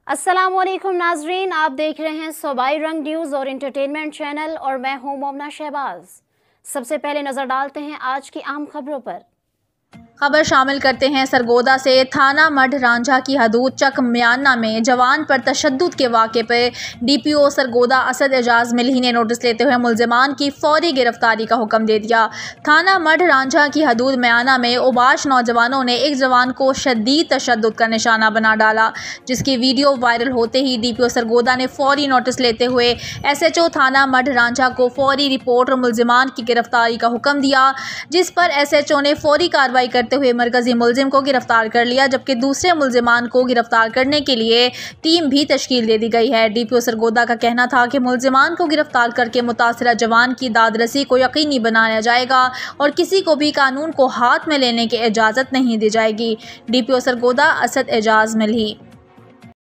अस्सलामुअलैकुम नाजरीन, आप देख रहे हैं सूबाई रंग न्यूज़ और इंटरटेनमेंट चैनल और मैं हूं मोमना शहबाज। सबसे पहले नज़र डालते हैं आज की अहम खबरों पर। खबर शामिल करते हैं सरगोदा से। थाना मढ़ रांझा की हदूद चक म्याना में जवान पर तशद्दुद के वाक़े पर DPO सरगोदा असद एजाज मिल्ही ने नोटिस लेते हुए मुलजिमान की फौरी गिरफ्तारी का हुक्म दे दिया। थाना मढ़ रांझा की हदूद म्याना में उबाश नौजवानों ने एक जवान को शदीद तशद्दुद का निशाना बना डाला, जिसकी वीडियो वायरल होते ही DPO सरगोदा ने फौरी नोटिस लेते हुए SHO थाना मढ़ रांझा को फौरी रिपोर्ट और मुलजिमान की गिरफ्तारी का हुक्म दिया, जिस पर SHO ने फौरी कार्रवाई करते हुए मरकजी मुलजिम को गिरफ्तार कर लिया, जबकि दूसरे मुलजिमान को गिरफ्तार करने के लिए टीम भी तश्कील दे दी गई है। DPO सरगोदा का कहना था कि मुलजिमान को गिरफ्तार करके मुतासिरा जवान की दादरसी को यकीनी बनाया जाएगा और किसी को भी कानून को हाथ में लेने की इजाज़त नहीं दी जाएगी। DPO सरगोदा असद एजाज मिल्ही।